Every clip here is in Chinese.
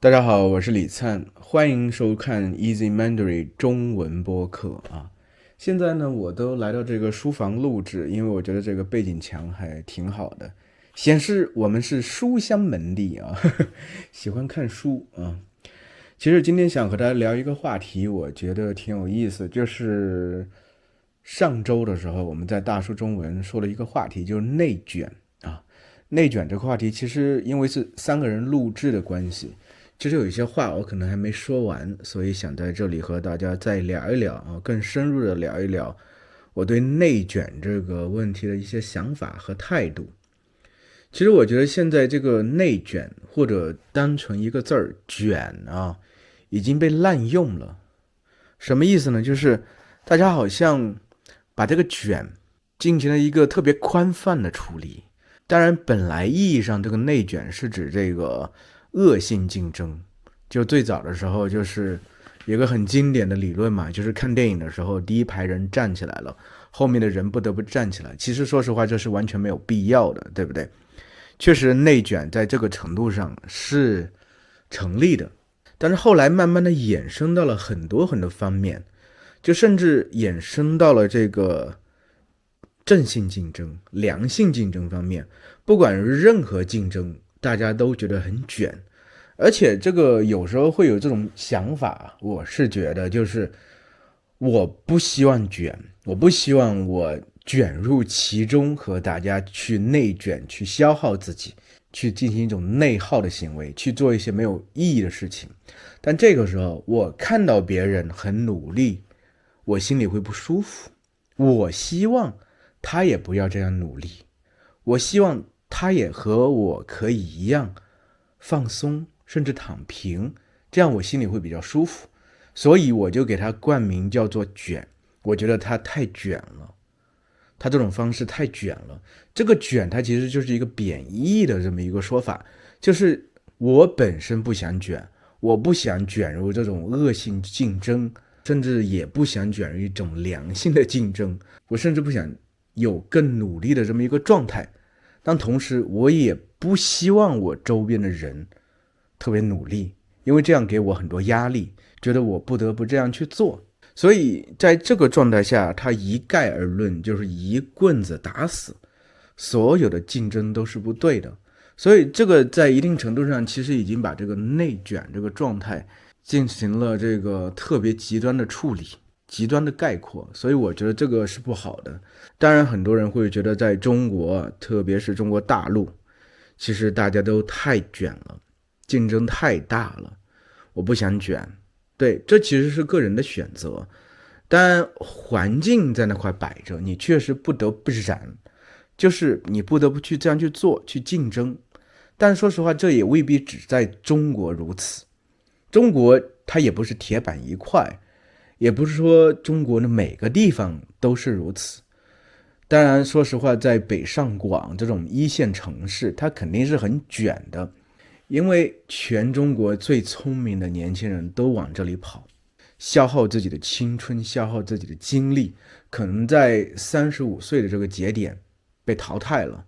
大家好，我是李灿，欢迎收看 Easy Mandarin 中文播客啊。现在呢，我都来到这个书房录制，因为我觉得这个背景墙还挺好的，显示我们是书香门第啊，喜欢看书啊。其实今天想和大家聊一个话题，我觉得挺有意思，就是上周的时候我们在大叔中文说了一个话题，就是内卷啊。内卷这个话题，其实因为是三个人录制的关系。其实有一些话我可能还没说完，所以想在这里和大家再聊一聊啊，更深入的聊一聊我对内卷这个问题的一些想法和态度。其实我觉得现在这个内卷或者单纯一个字儿卷啊，已经被滥用了。什么意思呢？就是大家好像把这个卷进行了一个特别宽泛的处理。当然，本来意义上这个内卷是指这个恶性竞争。就最早的时候，就是有个很经典的理论嘛，就是看电影的时候，第一排人站起来了，后面的人不得不站起来。其实说实话，这是完全没有必要的，对不对？确实，内卷在这个程度上是成立的，但是后来慢慢的衍生到了很多很多方面，就甚至衍生到了这个正性竞争、良性竞争方面，不管是任何竞争，大家都觉得很卷，而且这个有时候会有这种想法，我是觉得就是我不希望卷，我不希望我卷入其中和大家去内卷，去消耗自己，去进行一种内耗的行为，去做一些没有意义的事情。但这个时候，我看到别人很努力，我心里会不舒服。我希望他也不要这样努力，我希望他也和我可以一样放松，甚至躺平，这样我心里会比较舒服。所以我就给他冠名叫做卷，我觉得他太卷了，他这种方式太卷了。这个卷它其实就是一个贬义的这么一个说法，就是我本身不想卷，我不想卷入这种恶性竞争，甚至也不想卷入一种良性的竞争，我甚至不想有更努力的这么一个状态。但同时我也不希望我周边的人特别努力，因为这样给我很多压力，觉得我不得不这样去做。所以在这个状态下，他一概而论，就是一棍子打死所有的竞争都是不对的。所以这个在一定程度上其实已经把这个内卷这个状态进行了这个特别极端的处理，极端的概括，所以我觉得这个是不好的。当然很多人会觉得在中国，特别是中国大陆，其实大家都太卷了，竞争太大了，我不想卷。对，这其实是个人的选择，但环境在那块摆着，你确实不得不然，就是你不得不去这样去做，去竞争。但说实话，这也未必只在中国如此。中国它也不是铁板一块，也不是说中国的每个地方都是如此。当然，说实话，在北上广这种一线城市，它肯定是很卷的，因为全中国最聪明的年轻人都往这里跑，消耗自己的青春，消耗自己的精力，可能在35岁的这个节点被淘汰了，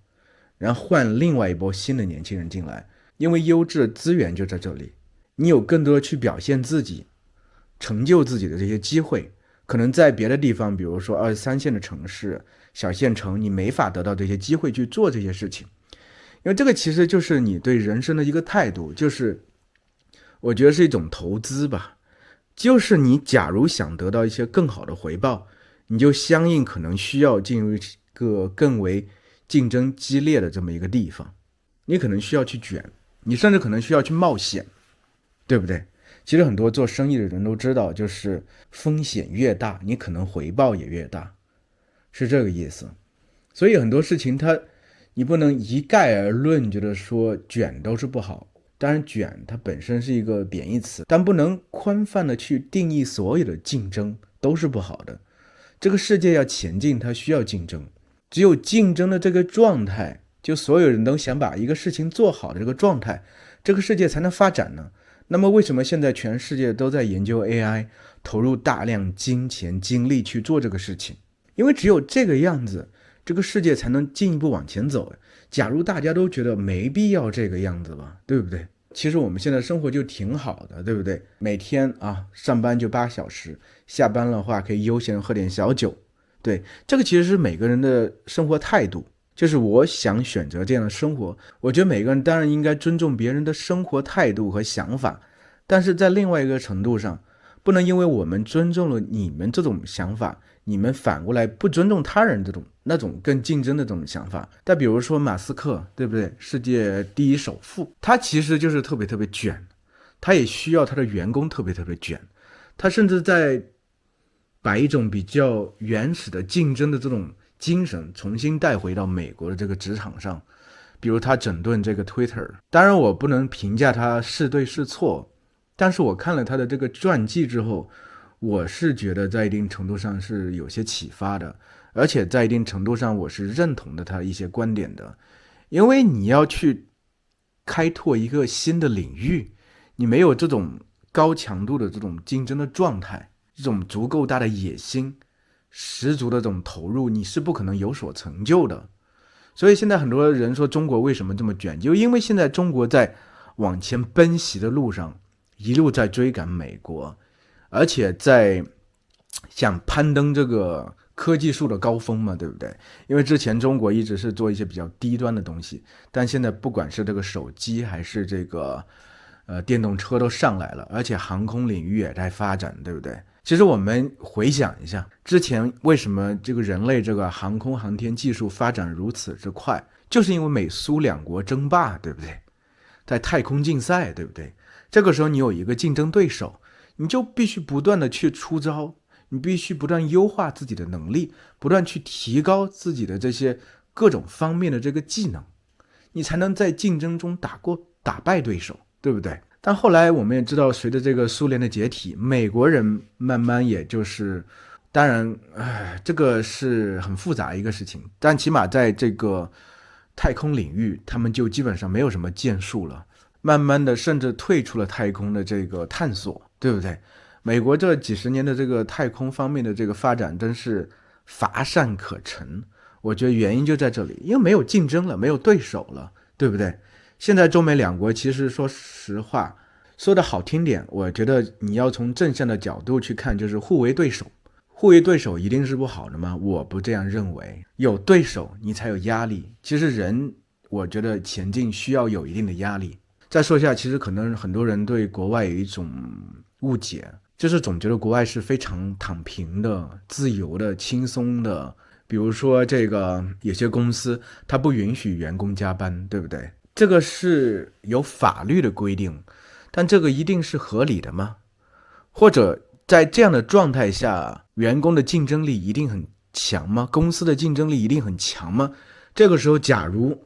然后换另外一波新的年轻人进来，因为优质的资源就在这里，你有更多的去表现自己、成就自己的这些机会，可能在别的地方，比如说2、3线的城市、小县城，你没法得到这些机会去做这些事情。因为这个其实就是你对人生的一个态度，就是我觉得是一种投资吧，就是你假如想得到一些更好的回报，你就相应可能需要进入一个更为竞争激烈的这么一个地方，你可能需要去卷，你甚至可能需要去冒险，对不对？其实很多做生意的人都知道，就是风险越大，你可能回报也越大，是这个意思。所以很多事情你不能一概而论，觉得说卷都是不好。当然卷它本身是一个贬义词，但不能宽泛的去定义所有的竞争都是不好的。这个世界要前进，它需要竞争，只有竞争的这个状态，就所有人都想把一个事情做好的这个状态，这个世界才能发展呢。那么为什么现在全世界都在研究 AI， 投入大量金钱精力去做这个事情？因为只有这个样子，这个世界才能进一步往前走。假如大家都觉得没必要这个样子吧，对不对？其实我们现在生活就挺好的，对不对？每天啊上班就8小时，下班的话可以悠闲喝点小酒。对，这个其实是每个人的生活态度，就是我想选择这样的生活。我觉得每个人当然应该尊重别人的生活态度和想法，但是在另外一个程度上，不能因为我们尊重了你们这种想法，你们反过来不尊重他人那种更竞争的这种想法。再比如说马斯克，对不对？世界第一首富，他其实就是特别特别卷，他也需要他的员工特别特别卷，他甚至在把一种比较原始的竞争的这种精神重新带回到美国的这个职场上。比如他整顿这个 Twitter， 当然我不能评价他是对是错，但是我看了他的这个传记之后，我是觉得在一定程度上是有些启发的，而且在一定程度上我是认同的他一些观点的。因为你要去开拓一个新的领域，你没有这种高强度的这种竞争的状态，这种足够大的野心，十足的这种投入，你是不可能有所成就的。所以现在很多人说中国为什么这么卷，就因为现在中国在往前奔袭的路上，一路在追赶美国，而且在想攀登这个科技树的高峰嘛，对不对？因为之前中国一直是做一些比较低端的东西，但现在不管是这个手机还是这个电动车都上来了，而且航空领域也在发展，对不对？其实我们回想一下，之前为什么这个人类这个航空航天技术发展如此之快，就是因为美苏两国争霸，对不对？在太空竞赛，对不对？这个时候你有一个竞争对手，你就必须不断的去出招，你必须不断优化自己的能力，不断去提高自己的这些各种方面的这个技能，你才能在竞争中打败对手，对不对？但后来我们也知道，随着这个苏联的解体，美国人慢慢也就是，当然，这个是很复杂一个事情，但起码在这个太空领域，他们就基本上没有什么建树了，慢慢的甚至退出了太空的这个探索，对不对？美国这几十年的这个太空方面的这个发展真是乏善可陈，我觉得原因就在这里，因为没有竞争了，没有对手了，对不对？现在中美两国其实说实话，说的好听点，我觉得你要从正向的角度去看，就是互为对手。互为对手一定是不好的吗？我不这样认为。有对手你才有压力，其实人我觉得前进需要有一定的压力。再说一下，其实可能很多人对国外有一种误解，就是总觉得国外是非常躺平的、自由的、轻松的。比如说这个有些公司它不允许员工加班，对不对？这个是有法律的规定，但这个一定是合理的吗？或者在这样的状态下，员工的竞争力一定很强吗？公司的竞争力一定很强吗？这个时候假如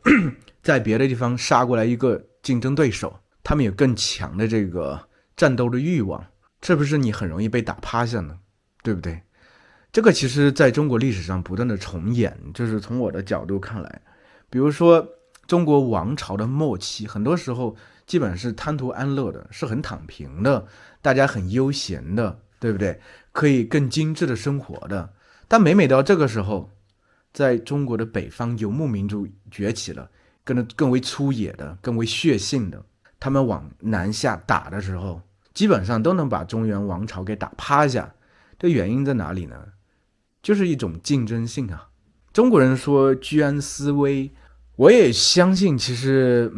在别的地方杀过来一个竞争对手，他们有更强的这个战斗的欲望，是不是你很容易被打趴下呢？对不对？这个其实在中国历史上不断的重演，就是从我的角度看来，比如说中国王朝的末期，很多时候基本是贪图安乐的，是很躺平的，大家很悠闲的，对不对？可以更精致的生活的。但每到这个时候，在中国的北方游牧民族崛起了，更为粗野的，更为血性的，他们往南下打的时候，基本上都能把中原王朝给打趴下。这原因在哪里呢？就是一种竞争性啊。中国人说居安思危，我也相信其实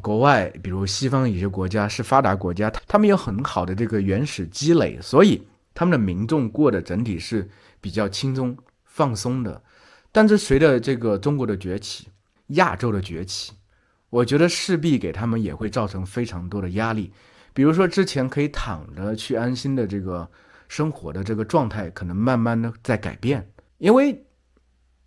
国外比如西方有些国家是发达国家，他们有很好的这个原始积累，所以他们的民众过得整体是比较轻松放松的。但是随着这个中国的崛起，亚洲的崛起，我觉得势必给他们也会造成非常多的压力。比如说之前可以躺着去安心的这个生活的这个状态，可能慢慢的在改变。因为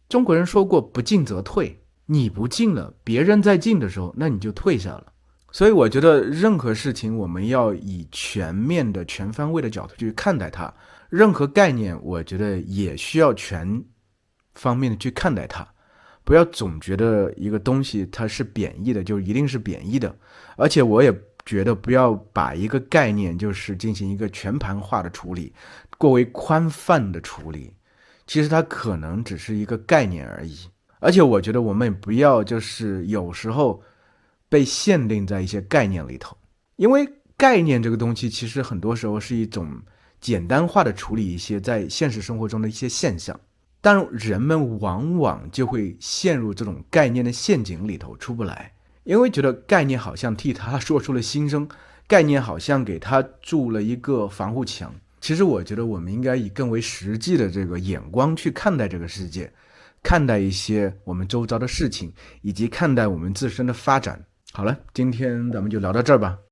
中国人说过不进则退，你不进了，别人在进的时候，那你就退下了。所以我觉得任何事情我们要以全面的全方位的角度去看待它，任何概念我觉得也需要全方面的去看待它，不要总觉得一个东西它是贬义的就一定是贬义的。而且我也觉得不要把一个概念就是进行一个全盘化的处理，过为宽泛的处理，其实它可能只是一个概念而已。而且我觉得我们也不要就是有时候被限定在一些概念里头，因为概念这个东西其实很多时候是一种简单化的处理一些在现实生活中的一些现象，但人们往往就会陷入这种概念的陷阱里头出不来，因为觉得概念好像替他说出了心声，概念好像给他筑了一个防护墙。其实我觉得我们应该以更为实际的这个眼光去看待这个世界，看待一些我们周遭的事情，以及看待我们自身的发展。好了，今天咱们就聊到这儿吧。